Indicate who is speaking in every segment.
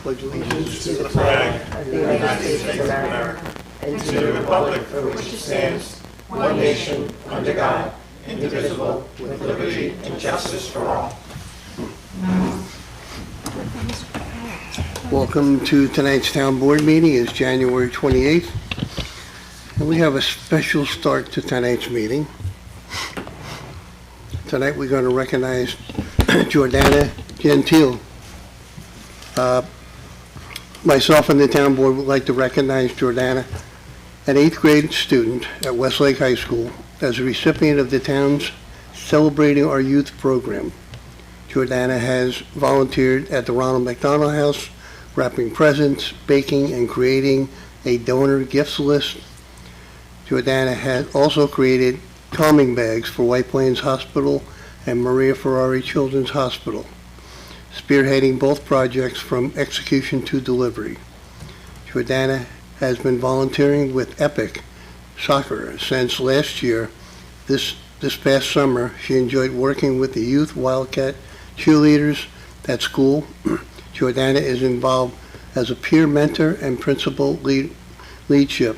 Speaker 1: Pledge allegiance to the
Speaker 2: flag of the United States of America and to the republic for which it stands, one nation, under God, indivisible, with liberty and justice for all.
Speaker 1: Welcome to tonight's town board meeting. It's January 28th. And we have a special start to tonight's meeting. Tonight we're going to recognize Jordana Gentile. Myself and the town board would like to recognize Jordana, an 8th grade student at Westlake High School, as a recipient of the town's Celebrating Our Youth program. Jordana has volunteered at the Ronald McDonald House, wrapping presents, baking, and creating a donor gifts list. Jordana has also created calming bags for White Plains Hospital and Maria Ferrari Children's Hospital, spearheading both projects from execution to delivery. Jordana has been volunteering with Epic Soccer since last year. This past summer, she enjoyed working with the youth Wildcat cheerleaders at school. Jordana is involved as a peer mentor and principal leadership.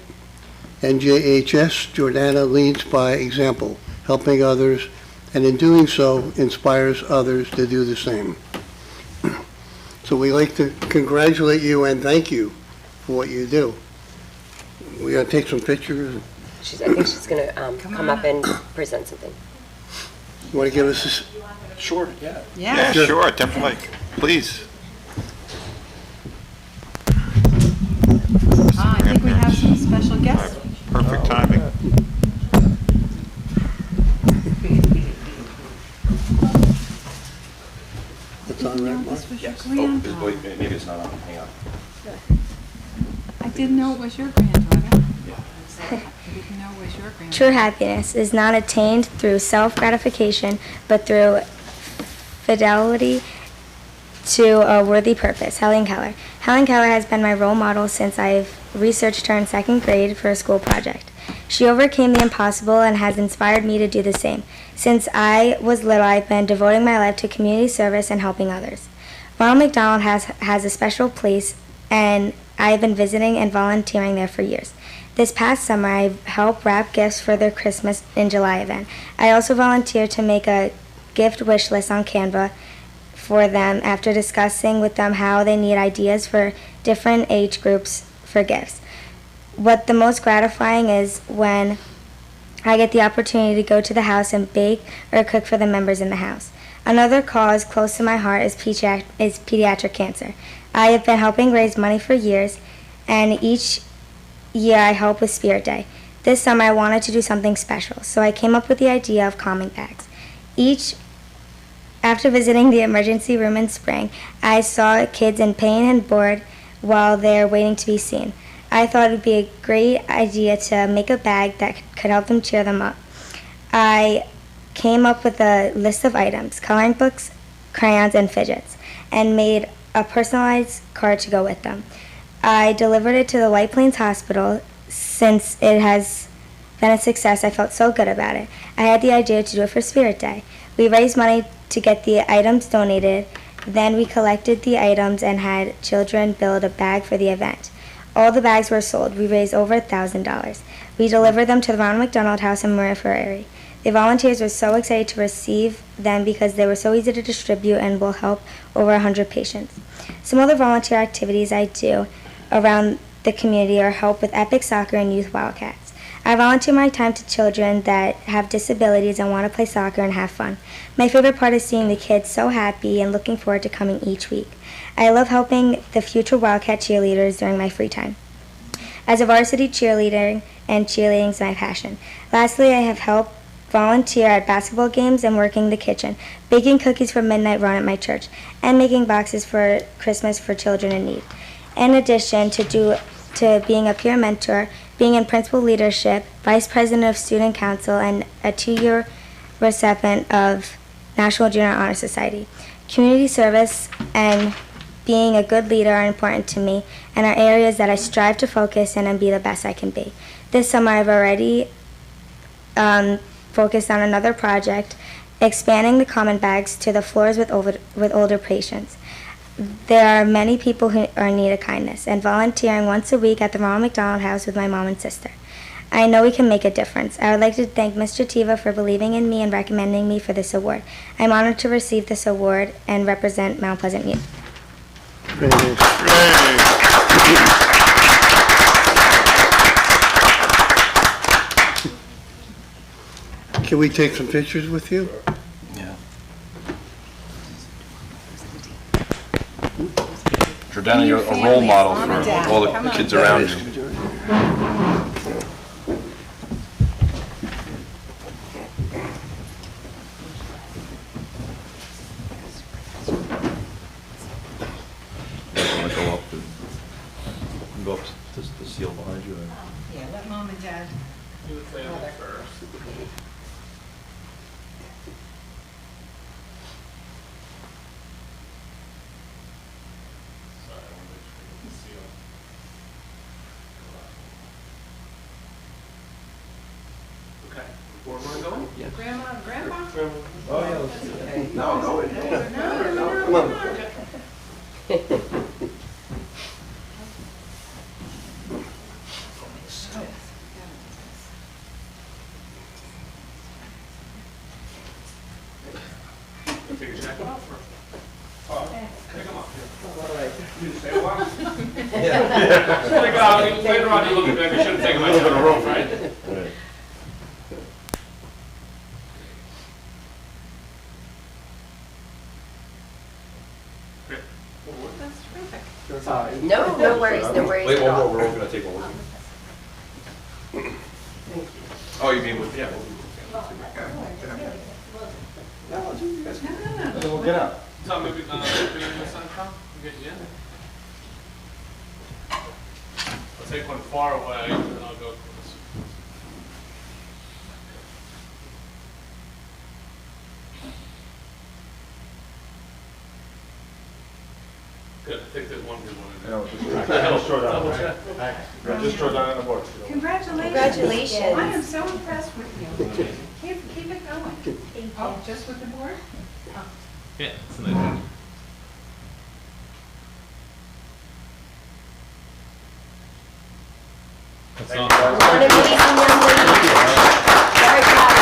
Speaker 1: NJHS, Jordana leads by example, helping others, and in doing so, inspires others to do the same. So we'd like to congratulate you and thank you for what you do. We're going to take some pictures.
Speaker 3: I think she's going to come up and present something.
Speaker 1: You want to give us this?
Speaker 2: Sure, yeah.
Speaker 4: Yeah,
Speaker 1: Sure.
Speaker 4: sure, definitely. Please.
Speaker 5: I think we have some special guests.
Speaker 4: Perfect timing.
Speaker 1: It's on right, Mark?
Speaker 5: This was your
Speaker 2: Yes.
Speaker 5: granddaughter.
Speaker 2: Wait, maybe it's not on. Hang on.
Speaker 5: I didn't know it was your granddaughter. I didn't know it was your granddaughter.
Speaker 6: True happiness is not attained through self-gratification, but through fidelity to a worthy purpose. Helen Keller. Helen Keller has been my role model since I've researched her in 2nd grade for a school project. She overcame the impossible and has inspired me to do the same. Since I was little, I've been devoting my life to community service and helping others. Ronald McDonald has a special place, and I've been visiting and volunteering there for years. This past summer, I helped wrap gifts for their Christmas in July event. I also volunteered to make a gift wish list on Canva for them after discussing with them how they need ideas for different age groups for gifts. What the most gratifying is when I get the opportunity to go to the house and bake or cook for the members in the house. Another cause close to my heart is pediatric cancer. I have been helping raise money for years, and each year I help with Spirit Day. This summer I wanted to do something special, so I came up with the idea of calming bags. After visiting the emergency room in spring, I saw kids in pain and bored while they're waiting to be seen. I thought it would be a great idea to make a bag that could help them cheer them up. I came up with a list of items, coloring books, crayons, and fidgets, and made a personalized card to go with them. I delivered it to the White Plains Hospital. Since it has been a success, I felt so good about it. I had the idea to do it for Spirit Day. We raised money to get the items donated. Then we collected the items and had children build a bag for the event. All the bags were sold. We raised over $1,000. We delivered them to the Ronald McDonald House in Maria Ferrari. The volunteers were so excited to receive them because they were so easy to distribute and will help over 100 patients. Some other volunteer activities I do around the community are help with Epic Soccer and Youth Wildcats. I volunteer my time to children that have disabilities and want to play soccer and have fun. My favorite part is seeing the kids so happy and looking forward to coming each week. I love helping the future Wildcat cheerleaders during my free time. As a varsity cheerleader, and cheerleading is my passion. Lastly, I have helped volunteer at basketball games and working the kitchen, baking cookies for Midnight Run at my church, and making boxes for Christmas for children in need. In addition to being a peer mentor, being in principal leadership, vice president of student council, and a 2-year recipient of National Junior Honor Society. Community service and being a good leader are important to me and are areas that I strive to focus in and be the best I can be. This summer I've already focused on another project expanding the common bags to the floors with older patients. There are many people who are in need of kindness, and volunteering once a week at the Ronald McDonald House with my mom and sister. I know we can make a difference. I would like to thank Mr. Tiva for believing in me and recommending me for this award. I'm honored to receive this award and represent Mount Pleasant Youth.
Speaker 1: Very nice. Can we take some pictures with you?
Speaker 4: Yeah. Jordana, you're a role model for all the kids around you. Want to go up to the seal behind you?
Speaker 5: Yeah, let mom and dad.
Speaker 7: Okay, where am I going?
Speaker 4: Yeah.
Speaker 5: Grandma, grandpa?
Speaker 7: Oh, yeah, let's do that. No, go ahead.
Speaker 1: Come on.
Speaker 7: Take your jacket off first. Take them off. You stay a while? Yeah. Later on, you look at me, I should have taken my jacket off, right? Great.
Speaker 5: That's terrific.
Speaker 3: No worries
Speaker 7: Wait,
Speaker 3: at
Speaker 7: one
Speaker 3: all.
Speaker 7: more, we're all gonna take one more. Oh, you mean with, yeah. We'll get out. So maybe, maybe in the sun come, get you in. I'll take one far away, and I'll go for this. Good, I think there's one good one in there.
Speaker 8: Just throw
Speaker 7: Double
Speaker 8: down.
Speaker 7: check.
Speaker 8: Just throw down on the board.
Speaker 5: Congratulations.
Speaker 3: Congratulations.
Speaker 5: I am so impressed with you. Keep it going. Oh, just with the board?
Speaker 7: Yeah, it's a nice one. That's all.
Speaker 3: What an amazing young lady. Very proud of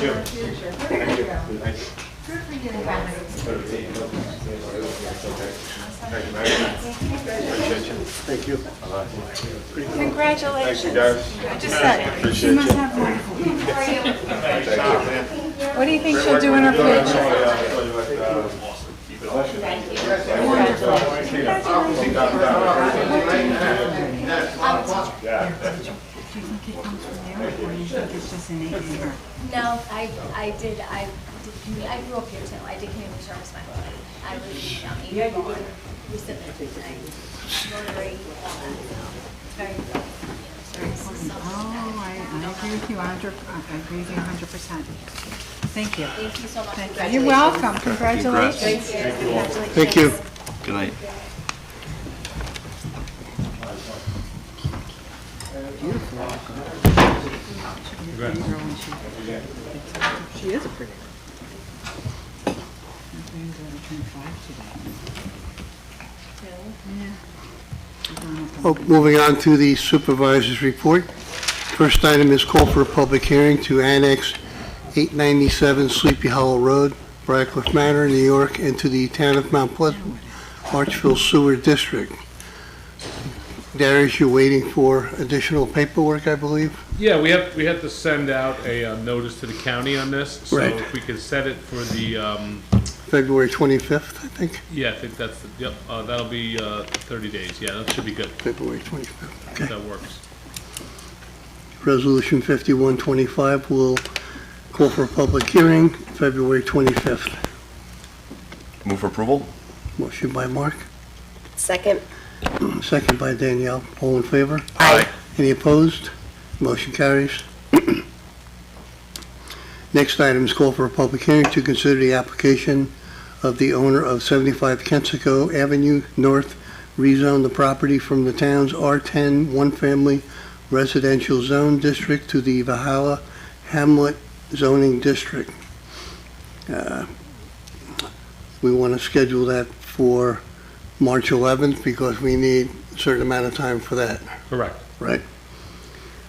Speaker 3: you.
Speaker 5: Good for you.
Speaker 1: Thank you.
Speaker 5: Congratulations.
Speaker 8: guys.
Speaker 5: I just said, she must have wonderful people. What do you think she'll do in her future? Do you think it comes from there, or do you think it's just innate in her?
Speaker 9: No, I grew up here too. I did community service my whole life. I was young, born, recipient, Rotary, all that. So it's very important.
Speaker 5: Oh, I agree with you 100%. I agree with you 100%. Thank you.
Speaker 9: Thank you so much.
Speaker 5: Thank you. You're welcome. Congratulations.
Speaker 1: Thank you.
Speaker 4: Good night.
Speaker 5: She is a pretty girl. My granddaughter turned 5 today. Yeah.
Speaker 1: Oh, moving on to the supervisor's report. First item is call for a public hearing to annex 897 Sleepy Hollow Road, Radcliffe Manor, New York, into the town of Mount Pleasant, Archville Sewer District. Darius, you're waiting for additional paperwork, I believe?
Speaker 10: Yeah, we have to send out a notice to the county on this, so
Speaker 1: Right.
Speaker 10: if we could set it for the,
Speaker 1: February 25th, I think,
Speaker 10: yeah, I think that's, yep, that'll be 30 days, yeah, that should be good,
Speaker 1: February 25th.
Speaker 10: if
Speaker 1: Okay.
Speaker 10: that works.
Speaker 1: Resolution 5125 will call for a public hearing, February 25th.
Speaker 4: Move for approval?
Speaker 1: Motion by Mark,
Speaker 3: Second.
Speaker 1: second by Danielle. All in favor?
Speaker 3: Aye.
Speaker 1: Any opposed? Motion carries. Next item is call for a public hearing to consider the application of the owner of 75 Kensico Avenue North, rezone the property from the town's R10 one-family residential zone district to the Valhalla Hamlet zoning district. We want to schedule that for March 11th because we need a certain amount of time for that,
Speaker 10: Correct.
Speaker 1: right?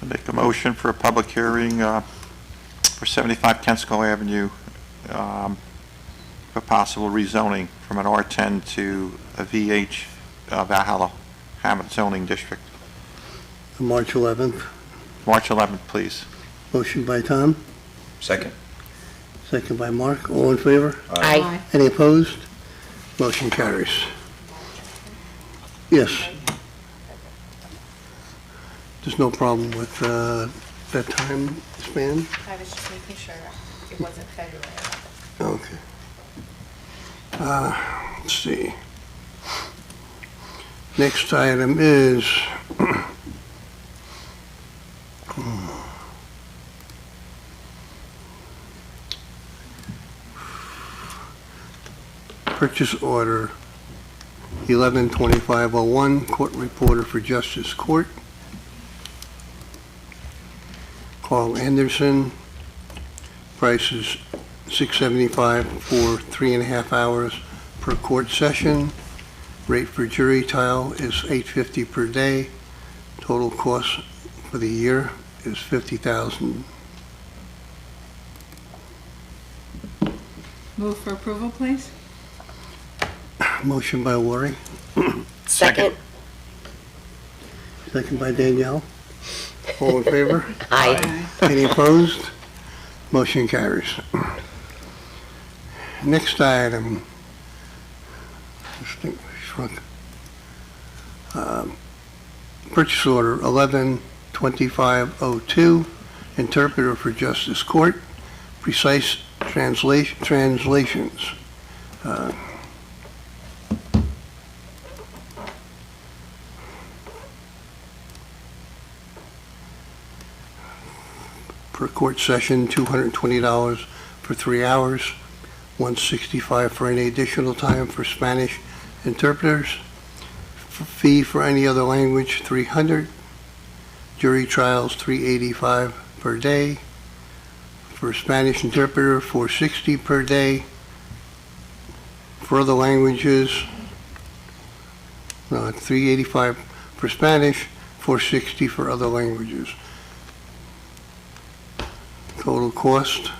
Speaker 2: I make a motion for a public hearing for 75 Kensico Avenue for possible rezoning from an R10 to a VH Valhalla Hamlet zoning district.
Speaker 1: March 11th.
Speaker 2: March 11th, please.
Speaker 1: Motion by Tom,
Speaker 4: Second.
Speaker 1: second by Mark. All in favor?
Speaker 3: Aye.
Speaker 1: Any opposed? Motion carries. Yes. There's no problem with that time span?
Speaker 9: I was just making sure it wasn't February.
Speaker 1: Okay. Let's see. Next item is purchase order 112501, court reporter for Justice Court. Carl Anderson, price is $675 for 3.5 hours per court session. Rate for jury trial is $850 per day. Total cost for the year is $50,000.
Speaker 5: Move for approval, please.
Speaker 1: Motion by Lori,
Speaker 3: Second?
Speaker 1: second by Danielle. All in favor?
Speaker 3: Aye.
Speaker 1: Any opposed? Motion carries. Next item. This thing shrunk. Purchase order 112502, interpreter for Justice Court, precise translations. Per court session, $220 for 3 hours, $165 for any additional time for Spanish interpreters. Fee for any other language, $300. Jury trials, $385 per day. For Spanish interpreter, $460 per day. For other languages, $385 for Spanish, $460 for other languages. Total cost,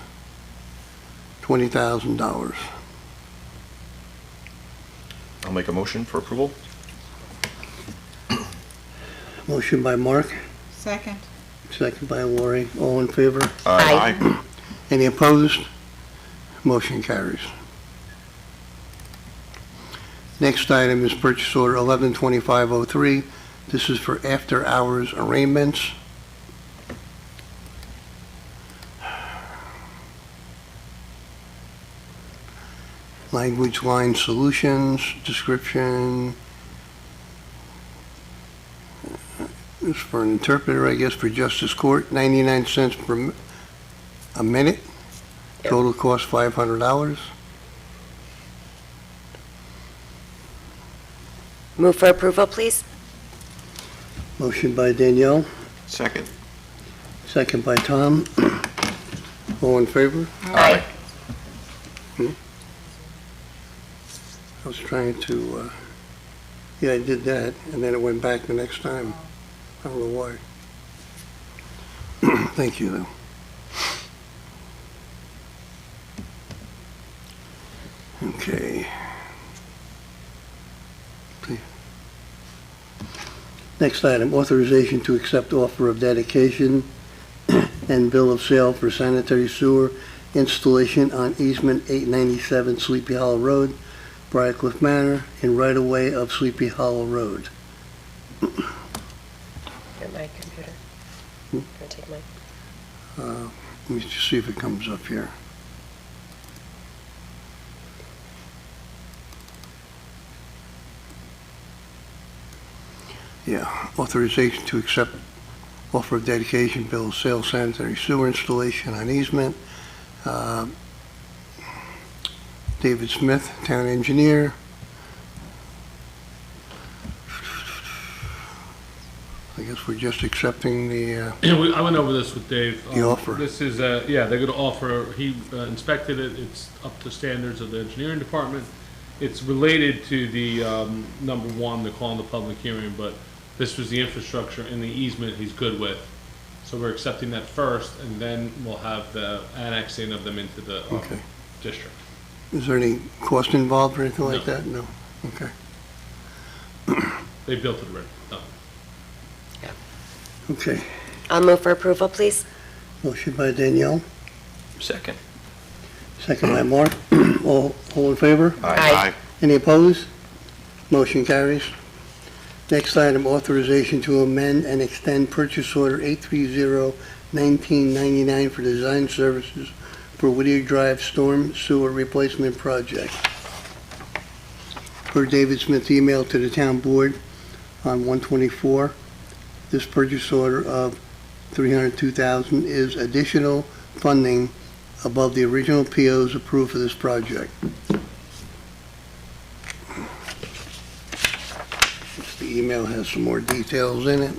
Speaker 1: $20,000.
Speaker 4: I'll make a motion for approval.
Speaker 1: Motion by Mark,
Speaker 5: Second.
Speaker 1: second by Lori. All in favor?
Speaker 3: Aye.
Speaker 1: Any opposed? Motion carries. Next item is purchase order 112503. This is for after-hours arraignments. Language line solutions, description. This is for an interpreter, I guess, for Justice Court, 99 cents per a minute. Total cost $500.
Speaker 3: Move for approval, please?
Speaker 1: Motion by Danielle,
Speaker 2: Second.
Speaker 1: second by Tom. All in favor?
Speaker 3: Aye.
Speaker 1: I was trying to, yeah, I did that, and then it went back the next time. I don't know why. Thank you, though. Okay. Next item, authorization to accept offer of dedication and bill of sale for sanitary sewer installation on easement 897 Sleepy Hollow Road, Briarcliff Manor, in right-of-way of Sleepy Hollow Road.
Speaker 3: Get my computer. Can I take mine?
Speaker 1: Let me just see if it comes up here. Yeah, authorization to accept offer of dedication, bill of sale, sanitary sewer installation on easement. David Smith, town engineer. I guess we're just accepting the,
Speaker 10: Yeah, I went over this with Dave.
Speaker 1: The offer.
Speaker 10: This is, yeah, they're gonna offer, he inspected it, it's up to standards of the engineering department. It's related to the, number one, they're calling the public hearing, but this was the infrastructure and the easement he's good with. So we're accepting that first, and then we'll have the annexing of them into the,
Speaker 1: Okay.
Speaker 10: district.
Speaker 1: is there any cost involved or anything like
Speaker 10: No.
Speaker 1: that? No? Okay.
Speaker 10: They built it already, done.
Speaker 1: Okay.
Speaker 3: I'll move for approval, please.
Speaker 1: Motion by Danielle,
Speaker 4: Second.
Speaker 1: second by Mark. All in favor?
Speaker 3: Aye.
Speaker 1: Any opposed? Motion carries. Next item, authorization to amend and extend purchase order 830-1999 for design services for Whittier Drive Storm Sewer Replacement Project. Per David Smith's email to the town board on 124, this purchase order of $302,000 is additional funding above the original POs approved for this project. The email has some more details in it.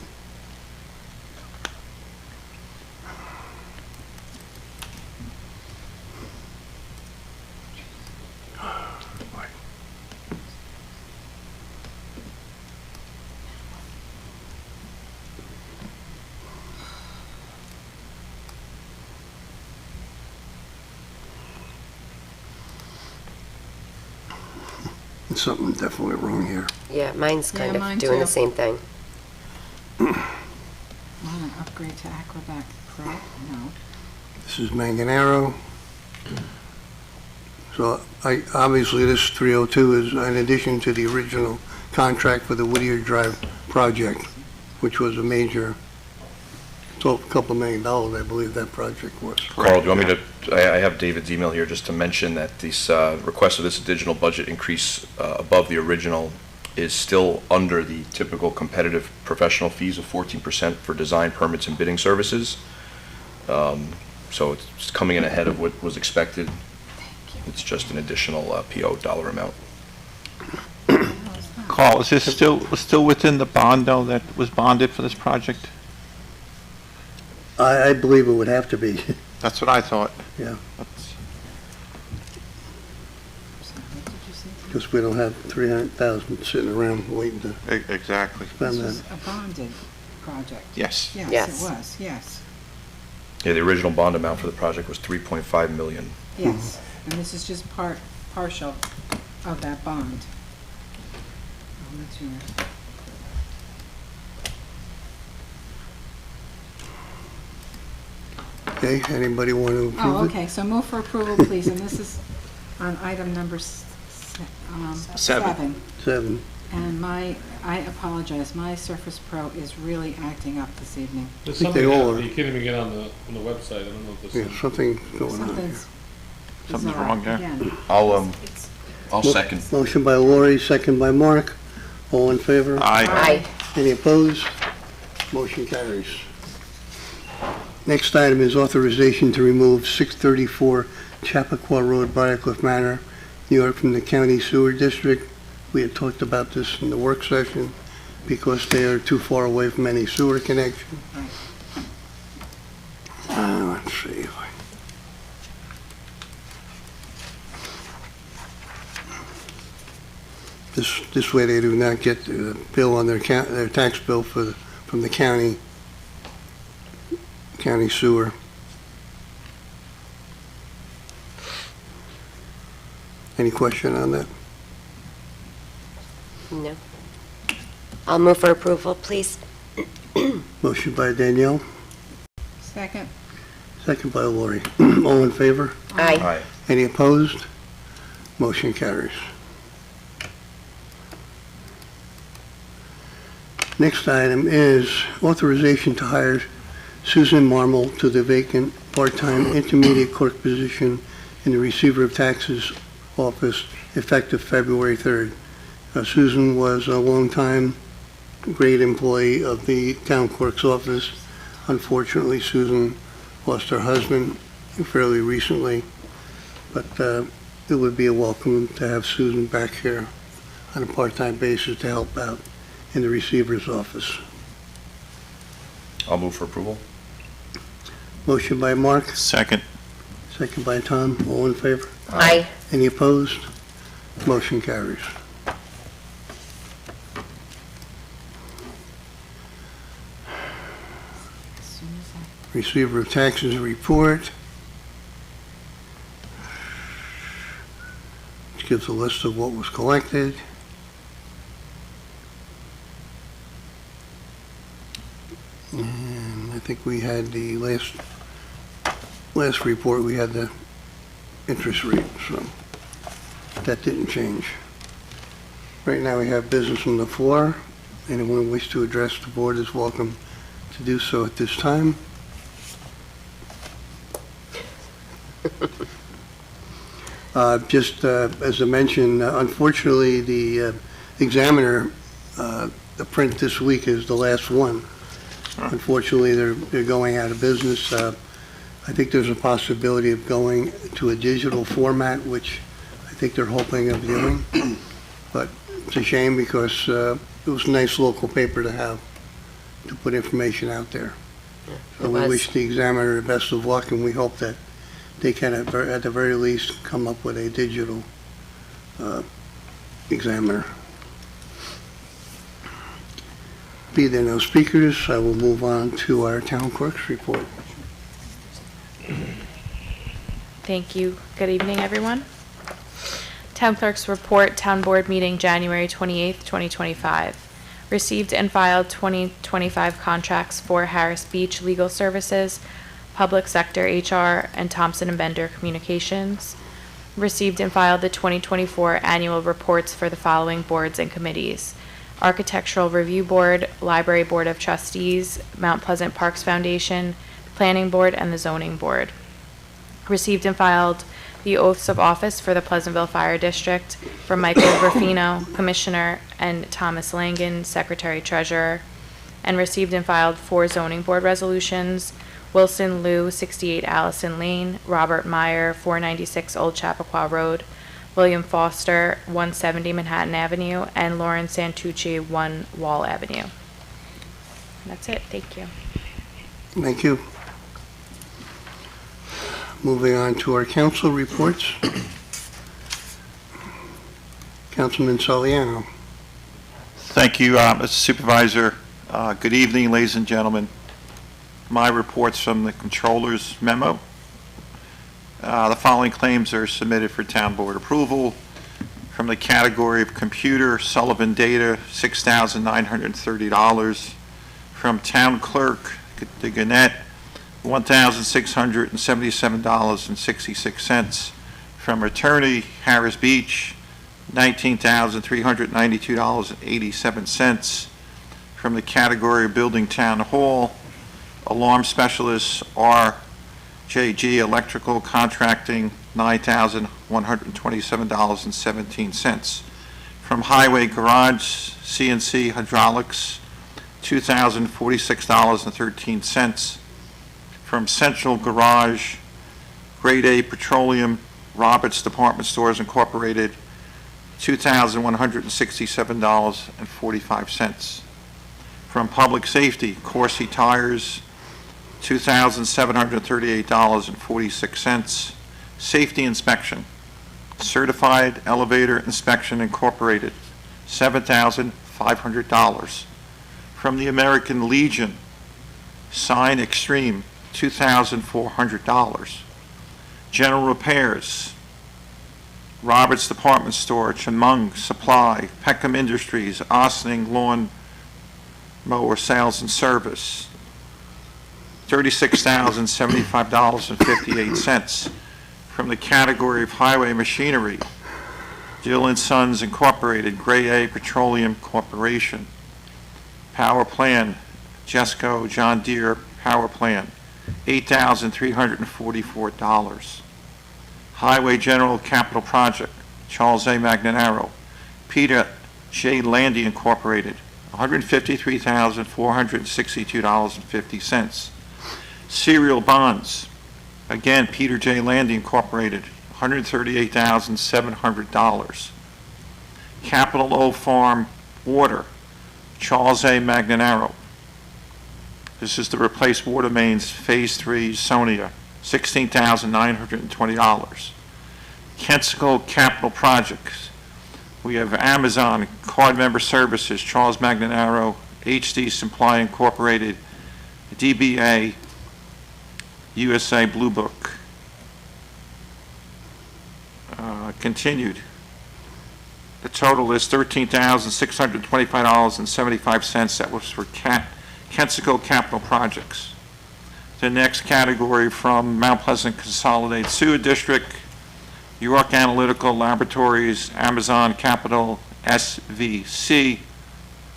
Speaker 1: There's something definitely wrong here.
Speaker 3: Yeah, mine's kind
Speaker 5: Yeah,
Speaker 3: of
Speaker 5: mine
Speaker 3: doing the
Speaker 5: too.
Speaker 3: same thing.
Speaker 5: Want to upgrade to Acrobat Pro? No.
Speaker 1: This is Manganero. So obviously this 302 is in addition to the original contract for the Whittier Drive project, which was a major, a couple $1 million, I believe that project was.
Speaker 4: Carl, do you want me to, I have David's email here just to mention that this request of this additional budget increase above the original is still under the typical competitive professional fees of 14% for design permits and bidding services. So it's coming in ahead of what was expected. It's just an additional PO dollar amount.
Speaker 2: Carl, is this still within the bond, though, that was bonded for this project?
Speaker 1: I believe it would have to be,
Speaker 2: That's what I thought.
Speaker 1: yeah,
Speaker 2: That's-
Speaker 5: So what did you say?
Speaker 1: because we don't have 300,000 sitting around waiting to
Speaker 2: Exactly.
Speaker 1: spend
Speaker 5: This
Speaker 1: that.
Speaker 5: was a bonded project.
Speaker 2: Yes.
Speaker 5: Yes,
Speaker 3: Yes.
Speaker 5: it was, yes,
Speaker 4: Yeah, the original bond amount for the project was $3.5 million.
Speaker 5: yes. And this is just partial of that bond. Oh, that's yours.
Speaker 1: Okay, anybody want to
Speaker 5: Oh,
Speaker 1: approve it?
Speaker 5: okay, so move for approval, please, and this is on item number
Speaker 2: Seven.
Speaker 5: 7.
Speaker 1: 7.
Speaker 5: And I apologize, my Surface Pro is really acting up this evening.
Speaker 10: There's
Speaker 1: think they
Speaker 10: something
Speaker 1: all
Speaker 10: that
Speaker 1: are.
Speaker 10: you can't even get on the website, I don't know if this
Speaker 1: Yeah,
Speaker 10: is.
Speaker 1: something's going on here.
Speaker 5: Something's
Speaker 2: Something's
Speaker 5: bizarre
Speaker 2: wrong there.
Speaker 5: again.
Speaker 4: I'll second.
Speaker 1: Motion by Lori, second by Mark. All in favor?
Speaker 2: Aye.
Speaker 3: Aye.
Speaker 1: Any opposed? Motion carries. Next item is authorization to remove 634 Chappaqua Road, Briarcliff Manor, New York, from the county sewer district. We had talked about this in the work session because they are too far away from any sewer connection. Let's see. if I- This way they do not get the bill on their tax bill from the county sewer. Any question on that?
Speaker 3: No. I'll move for approval, please.
Speaker 1: Motion by Danielle,
Speaker 5: Second.
Speaker 1: second by Lori. All in favor?
Speaker 3: Aye.
Speaker 4: Aye.
Speaker 1: Any opposed? Motion carries. Next item is authorization to hire Susan Marmol to the vacant part-time intermediate clerk position in the Receiver of Taxes office effective February 3rd. Susan was a longtime great employee of the town clerk's office. Unfortunately, Susan lost her husband fairly recently, but it would be a welcome to have Susan back here on a part-time basis to help out in the receiver's office.
Speaker 4: I'll move for approval.
Speaker 1: Motion by Mark,
Speaker 2: Second.
Speaker 1: second by Tom. All in favor?
Speaker 3: Aye.
Speaker 1: Any opposed? Motion carries. Receiver of taxes report. Which gives a list of what was collected. And I think we had the last report, we had the interest rate, so that didn't change. Right now, we have business on the floor. Anyone wish to address the board is welcome to do so at this time. Just as I mentioned, unfortunately, the examiner, the print this week is the last one. Unfortunately, they're going out of business. I think there's a possibility of going to a digital format, which I think they're hoping of doing. But it's a shame because it was a nice local paper to have, to put information out there. So we
Speaker 3: was.
Speaker 1: wish the examiner the best of luck, and we hope that they can, at the very least, come up with a digital examiner. Be there no speakers, I will move on to our town clerk's report.
Speaker 8: Thank you. Good evening, everyone. Town Clerk's Report, Town Board Meeting, January 28th, 2025. Received and filed 2025 contracts for Harris Beach Legal Services, Public Sector HR, and Thompson & Bender Communications. Received and filed the 2024 annual reports for the following boards and committees: Architectural Review Board, Library Board of Trustees, Mount Pleasant Parks Foundation, Planning Board, and the Zoning Board. Received and filed the oaths of office for the Pleasantville Fire District for Michael Ruffino, Commissioner, and Thomas Langen, Secretary Treasurer. And received and filed 4 Zoning Board resolutions: Wilson Liu, 68 Allison Lane, Robert Meyer, 496 Old Chappaqua Road, William Foster, 170 Manhattan Avenue, and Lauren Santucci, 1 Wall Avenue. And that's it. Thank you.
Speaker 1: Thank you. Moving on to our council reports. Councilman Soliano.
Speaker 2: Thank you, Mr. Supervisor. Good evening, ladies and gentlemen. My reports from the Controller's memo. The following claims are submitted for town board approval. From the category of computer, Sullivan Data, $6,930. From town clerk, the Gannett, $1,677.66. From attorney, Harris Beach, $19,392.87. From the category of building town hall, alarm specialist, RJG Electrical Contracting, $9,127.17. From highway garage, CNC Hydraulics, $2,046.13. From central garage, Grade A Petroleum, Roberts Department Stores Incorporated, $2,167.45. From public safety, Corsi Tires, $2,738.46. Safety inspection, Certified Elevator Inspection Incorporated, $7,500. From the American Legion, Sign Extreme, $2,400. General repairs, Roberts Department Store, Chemung Supply, Peckham Industries, Ossining Lawn Mower Sales and Service, $36,075.58. From the category of highway machinery, Dill and Sons Incorporated, Gray A Petroleum Corporation. Power Plan, Jesco John Deere Power Plan, $8,344. Highway General Capital Project, Charles A. Magnanaro, Peter J. Landy Incorporated, $153,462.50. Serial bonds, again, Peter J. Landy Incorporated, $138,700. Capital O Farm Water, Charles A. Magnanaro, This is to replace water mains, Phase 3, Sonia, $16,920. Kensico Capital Projects. We have Amazon, Card Member Services, Charles Magnanaro, HD Supply Incorporated, DBA, USA Blue Book. Continued. The total is $13,625.75. That was for Kensico Capital Projects. The next category from Mount Pleasant Consolidated Sewer District, York Analytical Laboratories, Amazon Capital, SVC,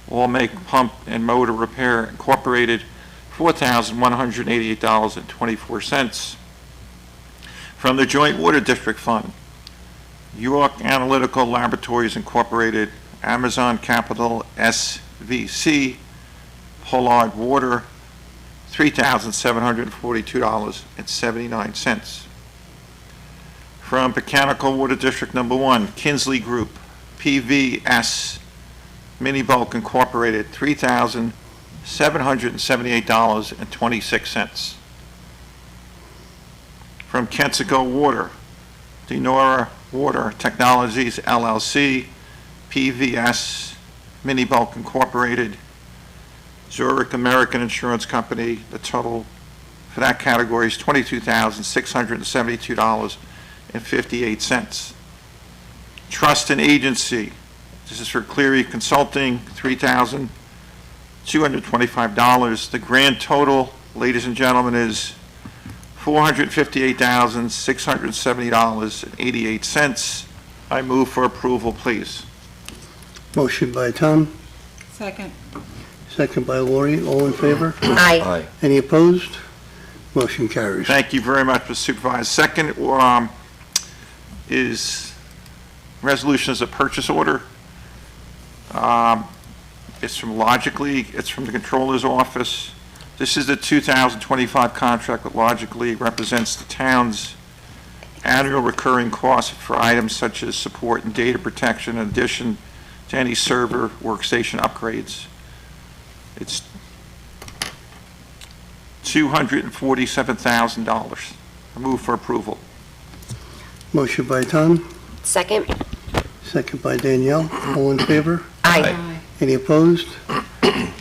Speaker 2: All Make Pump and Motor Repair Incorporated, $4,188.24. From the Joint Water District Fund, York Analytical Laboratories Incorporated, Amazon Capital, SVC, Pollard Water, $3,742.79. From Mechanical Water District Number 1, Kinsley Group, PVS, Mini Bulk Incorporated, $3,778.26. From Kensico Water, Denora Water Technologies LLC, PVS, Mini Bulk Incorporated, Zurich American Insurance Company. The total for that category is $22,672.58. Trust and Agency. This is for Cleary Consulting, $3,225. The grand total, ladies and gentlemen, is $458,670.88. I move for approval, please.
Speaker 1: Motion by Tom,
Speaker 5: Second.
Speaker 1: second by Lori. All in favor?
Speaker 3: Aye.
Speaker 1: Any opposed? Motion carries.
Speaker 2: Thank you very much, Mr. Supervisor. Second is resolution as a purchase order. It's from Logically. It's from the Controller's Office. This is the 2025 contract with Logically. It represents the town's annual recurring costs for items such as support and data protection in addition to any server workstation upgrades. It's $247,000. I move for approval.
Speaker 1: Motion by Tom,
Speaker 3: Second?
Speaker 1: second by Danielle. All in favor?
Speaker 3: Aye.
Speaker 1: Any opposed?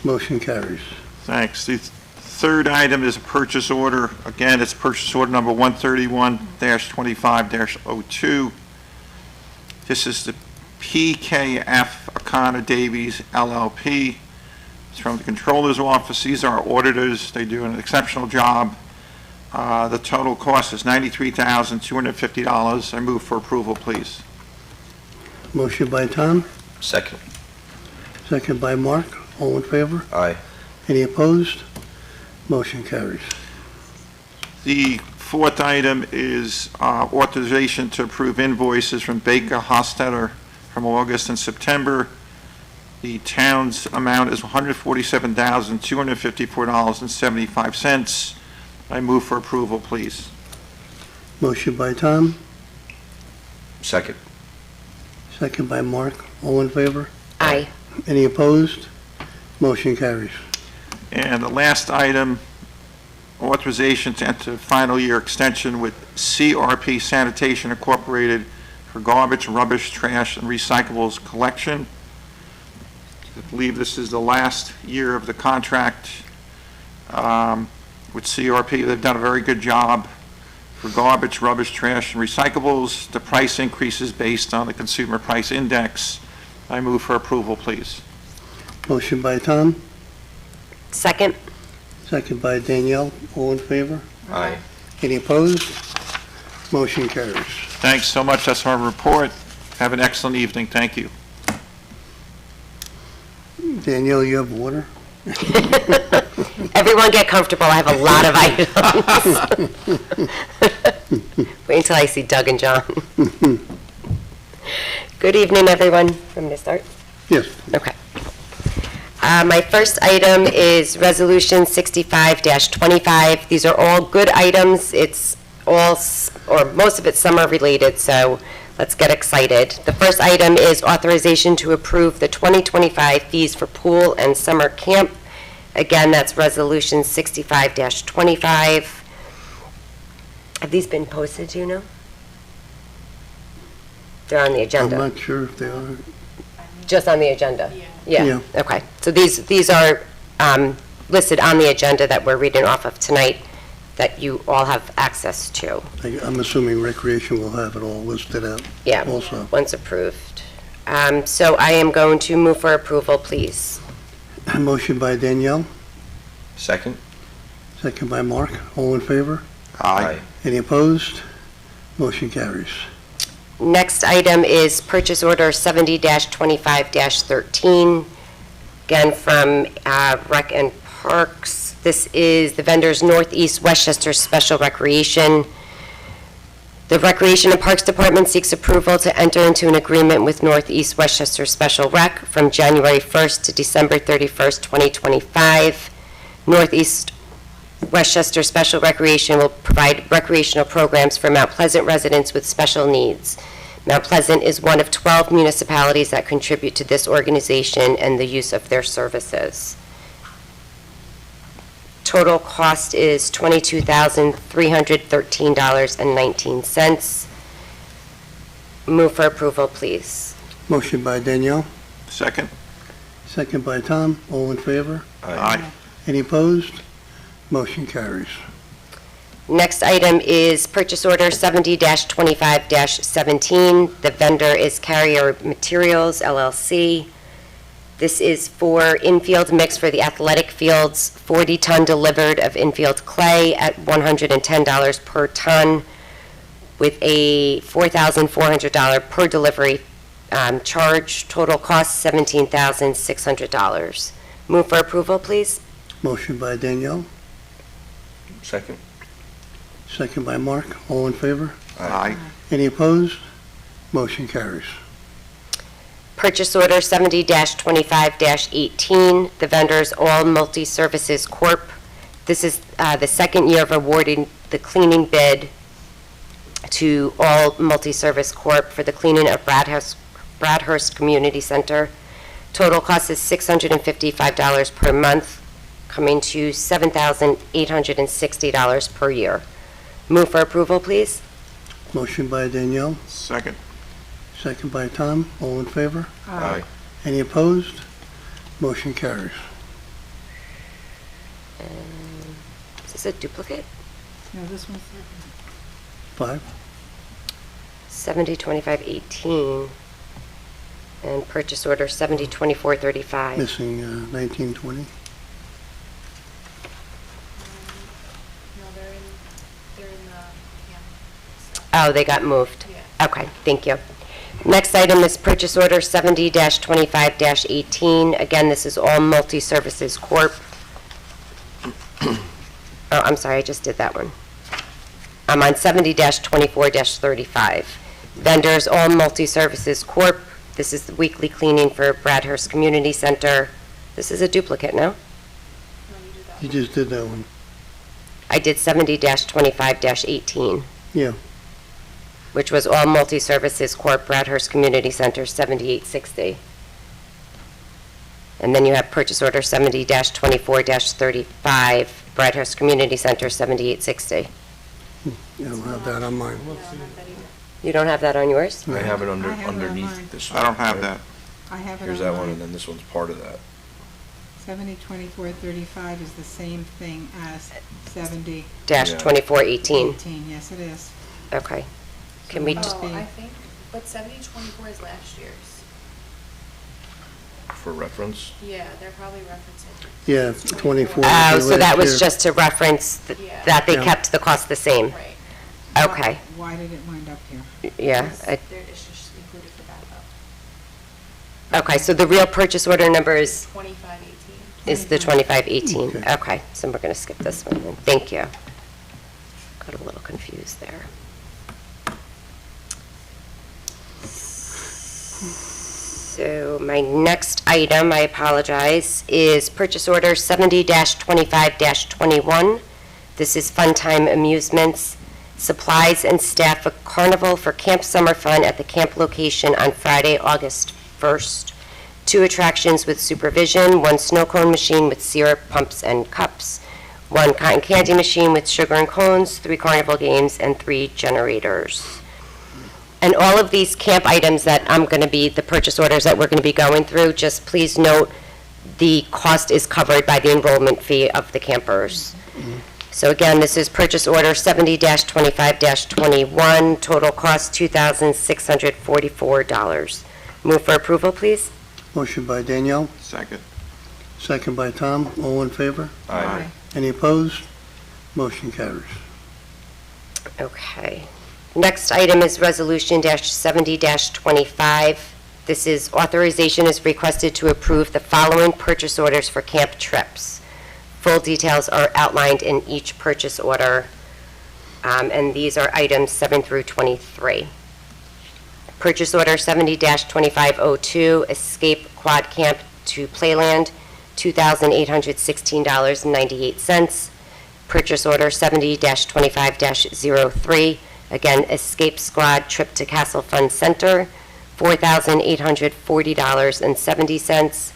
Speaker 1: Motion carries.
Speaker 2: Thanks. The third item is a purchase order. Again, it's purchase order number 131-25-02. This is the PKF O'Connor Davies LLP. It's from the Controller's Office. These are our auditors. They do an exceptional job. The total cost is $93,250. I move for approval, please.
Speaker 1: Motion by Tom,
Speaker 4: Second.
Speaker 1: second by Mark. All in favor?
Speaker 4: Aye.
Speaker 1: Any opposed? Motion carries.
Speaker 2: The fourth item is authorization to approve invoices from Baker Hostetler from August and September. The town's amount is $147,254.75. I move for approval, please.
Speaker 1: Motion by Tom,
Speaker 4: Second.
Speaker 1: second by Mark. All in favor?
Speaker 3: Aye.
Speaker 1: Any opposed? Motion carries.
Speaker 2: And the last item, authorization to enter final year extension with CRP Sanitation Incorporated for garbage, rubbish, trash, and recyclables collection. I believe this is the last year of the contract with CRP. They've done a very good job for garbage, rubbish, trash, and recyclables. The price increases based on the Consumer Price Index. I move for approval, please.
Speaker 1: Motion by Tom,
Speaker 3: Second?
Speaker 1: second by Danielle. All in favor?
Speaker 4: Aye.
Speaker 1: Any opposed? Motion carries.
Speaker 2: Thanks so much. That's our report. Have an excellent evening. Thank you.
Speaker 1: Danielle, you have water?
Speaker 3: Everyone get comfortable, I have a lot of items. Wait until I see Doug and John. Good evening, everyone. Want me to start?
Speaker 1: Yes.
Speaker 3: Okay. My first item is Resolution 65-25. These are all good items. It's all, or most of it's summer-related, so let's get excited. The first item is authorization to approve the 2025 fees for pool and summer camp Again, that's Resolution 65-25. Have these been posted, do you know? They're on the
Speaker 1: I'm
Speaker 3: agenda.
Speaker 1: not sure if they are.
Speaker 3: Just on the agenda?
Speaker 1: Yeah.
Speaker 3: Yeah, okay. So these are listed on the agenda that we're reading off of tonight, that you all have access to.
Speaker 1: I'm assuming Recreation will have it all listed out
Speaker 3: Yeah,
Speaker 1: also.
Speaker 3: once approved. So I am going to move for approval, please.
Speaker 1: Motion by Danielle,
Speaker 4: Second?
Speaker 1: second by Mark. All in favor?
Speaker 2: Aye.
Speaker 1: Any opposed? Motion carries.
Speaker 3: Next item is purchase order 70-25-13, again from Rec and Parks. This is the vendors Northeast Westchester Special Recreation. The Recreation and Parks Department seeks approval to enter into an agreement with Northeast Westchester Special Rec from January 1st to December 31st, 2025. Northeast Westchester Special Recreation will provide recreational programs for Mount Pleasant residents with special needs. Mount Pleasant is one of 12 municipalities that contribute to this organization and the use of their services. Total cost is $22,313.19. Move for approval, please.
Speaker 1: Motion by Danielle,
Speaker 2: Second?
Speaker 1: second by Tom. All in favor?
Speaker 2: Aye.
Speaker 1: Any opposed? Motion carries.
Speaker 3: Next item is purchase order 70-25-17. The vendor is Carrier Materials LLC. This is for infield mix for the athletic fields, 40-ton delivered of infield clay at $110 per ton with a $4,400 per delivery charge. Total cost $17,600. Move for approval, please.
Speaker 1: Motion by Danielle,
Speaker 4: Second?
Speaker 1: second by Mark. All in favor?
Speaker 2: Aye.
Speaker 1: Any opposed? Motion carries.
Speaker 3: Purchase order 70-25-18. The vendor is All Multi-Services Corp. This is the second year of awarding the cleaning bid to All Multi-Service Corp. for the cleaning of Bradhurst Community Center. Total cost is $655 per month, coming to $7,860 per year. Move for approval, please.
Speaker 1: Motion by Danielle,
Speaker 2: Second?
Speaker 1: second by Tom. All in favor?
Speaker 4: Aye.
Speaker 1: Any opposed? Motion carries.
Speaker 3: Is this a duplicate?
Speaker 5: No, this one's,
Speaker 1: 5.
Speaker 3: 70-25-18. And purchase order 70-24-35.
Speaker 1: Missing 1920.
Speaker 8: No, they're in the
Speaker 3: Oh, they got moved.
Speaker 8: Yeah.
Speaker 3: Okay, thank you. Next item is purchase order 70-25-18. Again, this is All Multi-Services Corp. Oh, I'm sorry, I just did that one. I'm on 70-24-35. Vendors All Multi-Services Corp. This is the weekly cleaning for Bradhurst Community Center. This is a duplicate, no?
Speaker 1: You just did that one.
Speaker 3: I did 70-25-18.
Speaker 1: Yeah.
Speaker 3: Which was All Multi-Services Corp., Bradhurst Community Center, 7860. And then you have purchase order 70-24-35, Bradhurst Community Center, 7860.
Speaker 1: I don't have that on mine.
Speaker 3: You don't have that on yours?
Speaker 4: I have it
Speaker 5: I have it on mine.
Speaker 4: underneath this one.
Speaker 2: I don't have
Speaker 4: right?
Speaker 2: that.
Speaker 5: I have it on
Speaker 4: Here's that one, and
Speaker 5: mine.
Speaker 4: then this one's part of that.
Speaker 5: 70-24-35 is the same thing as 70-18.
Speaker 3: Dash 2418.
Speaker 5: Yes, it is.
Speaker 3: Okay. Can we,
Speaker 5: Must be-
Speaker 8: think, but 70-24 is last year's.
Speaker 4: For reference?
Speaker 8: Yeah, they're probably referencing.
Speaker 1: Yeah, 24.
Speaker 3: oh, so that was
Speaker 1: Last year.
Speaker 3: just to reference
Speaker 8: Yeah.
Speaker 3: that they
Speaker 1: Yeah.
Speaker 3: kept the cost the same?
Speaker 8: Right.
Speaker 3: Okay,
Speaker 5: Why did it wind up here?
Speaker 3: yeah.
Speaker 8: It's just included for backup.
Speaker 3: Okay, so the real purchase order number is
Speaker 8: 25-18.
Speaker 3: the 2518.
Speaker 1: Okay.
Speaker 3: Okay, so we're going to skip this one then. Thank you. Got a little confused there. So my next item, I apologize, is purchase order 70-25-21. This is Fun Time Amusements, supplies and staff for Carnival for Camp Summer Fun at the camp location on Friday, August 1st. 2 attractions with supervision, 1 snow cone machine with syrup, pumps, and cups, 1 cotton candy machine with sugar and cones, 3 carnival games, and 3 generators. And all of these camp items that I'm going to be, the purchase orders that we're going to be going through, just please note the cost is covered by the enrollment fee of the campers. So again, this is purchase order 70-25-21, total cost $2,644. Move for approval, please.
Speaker 1: Motion by Danielle,
Speaker 2: Second.
Speaker 1: second by Tom. All in favor?
Speaker 4: Aye.
Speaker 1: Any opposed? Motion carries.
Speaker 3: Okay. Next item is Resolution -70-25. This is authorization is requested to approve the following purchase orders for camp trips. Full details are outlined in each purchase order, and these are items 7 through 23. Purchase order 70-2502, Escape Quad Camp to Playland, $2,816.98. Purchase order 70-25-03, again, Escape Squad Trip to Castle Fun Center, $4,840.70.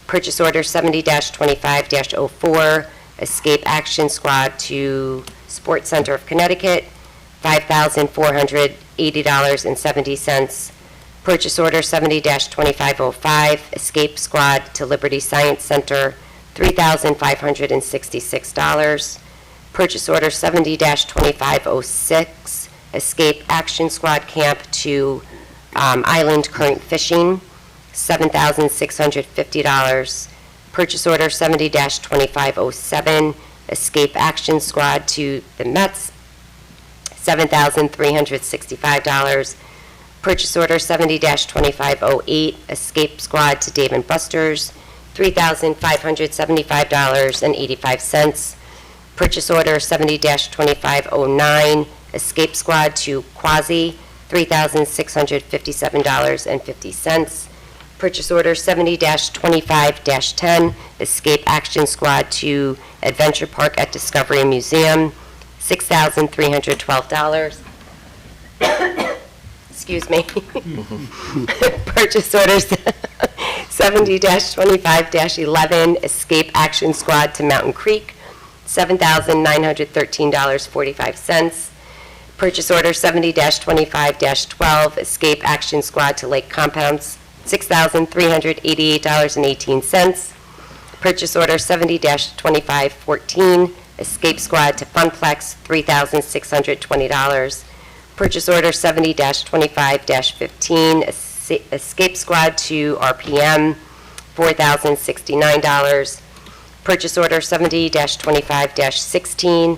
Speaker 3: Purchase order 70-25-04, Escape Action Squad to Sports Center of Connecticut, $5,480.70. Purchase order 70-2505, Escape Squad to Liberty Science Center, $3,566. Purchase order 70-2506, Escape Action Squad Camp to Island Current Fishing, $7,650. Purchase order 70-2507, Escape Action Squad to the Mets, $7,365. Purchase order 70-2508, Escape Squad to Dave & Buster's, $3,575.85. Purchase order 70-2509, Escape Squad to Quasi, $3,657.50. Purchase order 70-25-10, Escape Action Squad to Adventure Park at Discovery Museum, $6,312. Excuse me. Purchase orders 70-25-11, Escape Action Squad to Mountain Creek, $7,913.45. Purchase order 70-25-12, Escape Action Squad to Lake Compounds, $6,388.18. Purchase order 70-25-14, Escape Squad to Funplex, $3,620. Purchase order 70-25-15, Escape Squad to RPM, $4,069. Purchase order 70-25-16,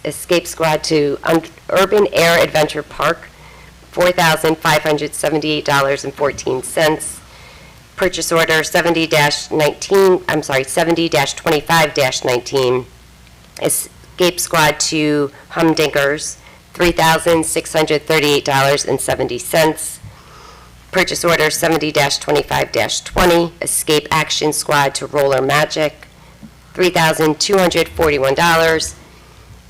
Speaker 3: Escape Squad to Urban Air Adventure Park, $4,578.14. Purchase order 70-25-19, Escape Squad to Humdingers, $3,638.70. Purchase order 70-25-20, Escape Action Squad to Roller Magic, $3,241.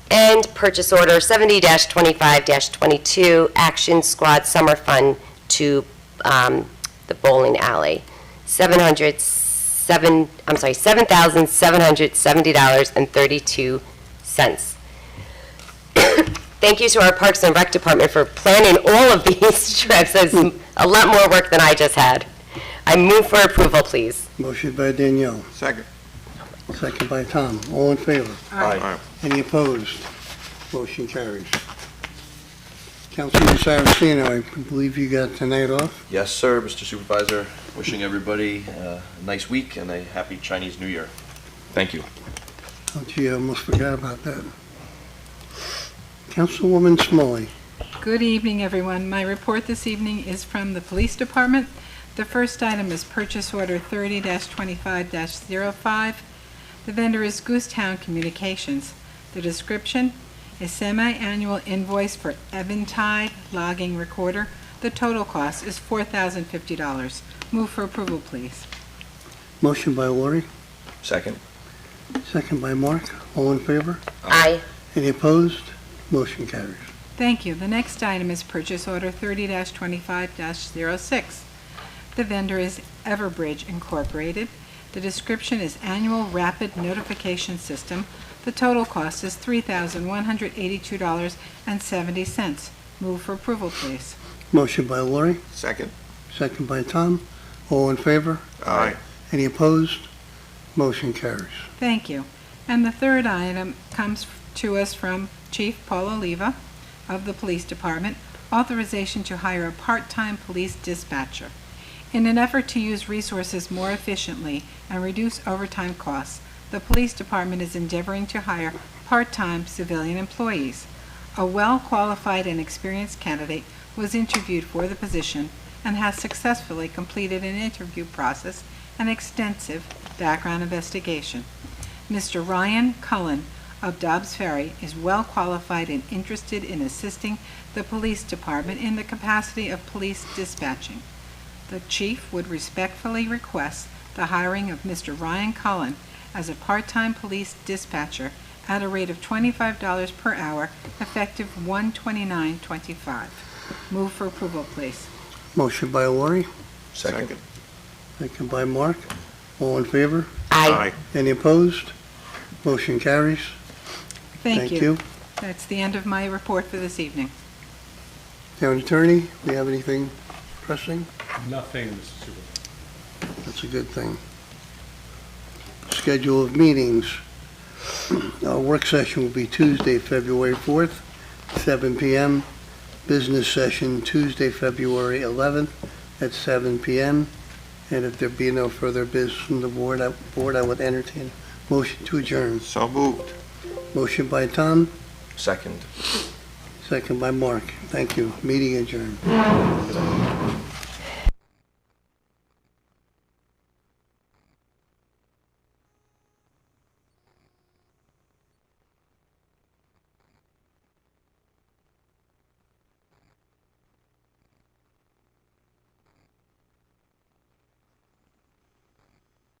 Speaker 3: And purchase order 70-25-22, Action Squad Summer Fun to the bowling alley, $7,770.32. Thank you to our Parks and Rec Department for planning all of these trips. It's a lot more work than I just had. I move for approval, please.
Speaker 1: Motion by Danielle,
Speaker 2: Second.
Speaker 1: second by Tom. All in favor?
Speaker 4: Aye.
Speaker 1: Any opposed? Motion carries. Councilman Saraceno, I believe you got tonight off.
Speaker 4: Yes, sir, Mr. Supervisor. Wishing everybody a nice week and a happy Chinese New Year. Thank you.
Speaker 1: Oh, gee, I almost forgot about that. Councilwoman Smalley.
Speaker 5: Good evening, everyone. My report this evening is from the Police Department. The first item is purchase order 30-25-05. The vendor is Goosetown Communications. The description, a semi-annual invoice for Eventide logging recorder. The total cost is $4,050. Move for approval, please.
Speaker 1: Motion by Lori,
Speaker 4: Second.
Speaker 1: second by Mark. All in favor?
Speaker 3: Aye.
Speaker 1: Any opposed? Motion carries.
Speaker 5: Thank you. The next item is purchase order 30-25-06. The vendor is Everbridge Incorporated. The description is Annual Rapid Notification System. The total cost is $3,182.70. Move for approval, please.
Speaker 1: Motion by Lori,
Speaker 2: Second.
Speaker 1: second by Tom. All in favor?
Speaker 2: Aye.
Speaker 1: Any opposed? Motion carries.
Speaker 5: Thank you. And the third item comes to us from Chief Paul Oliva of the Police Department, authorization to hire a part-time police dispatcher. In an effort to use resources more efficiently and reduce overtime costs, the Police Department is endeavoring to hire part-time civilian employees. A well-qualified and experienced candidate was interviewed for the position and has successfully completed an interview process and extensive background investigation. Mr. Ryan Cullen of Dobbs Ferry is well qualified and interested in assisting the police department in the capacity of police dispatching. The chief would respectfully request the hiring of Mr. Ryan Cullen as a part-time police dispatcher at a rate of $25 per hour, effective 1/29/25. Move for approval, please.
Speaker 1: Motion by Lori,
Speaker 4: Second.
Speaker 1: second by Mark. All in favor?
Speaker 3: Aye.
Speaker 1: Any opposed? Motion carries.
Speaker 5: Thank you. That's the end of my report for this evening.
Speaker 1: Town Attorney, we have anything pressing?
Speaker 10: Nothing, Mr. Supervisor.
Speaker 1: That's a good thing. Schedule of meetings. Our work session will be Tuesday, February 4th, 7 p.m. Business session Tuesday, February 11th at 7 p.m. And if there be no further business from the board, I would entertain a motion to adjourn.
Speaker 2: So moved.
Speaker 1: Motion by Tom,
Speaker 4: Second.
Speaker 1: second by Mark. Thank you. Meeting adjourned.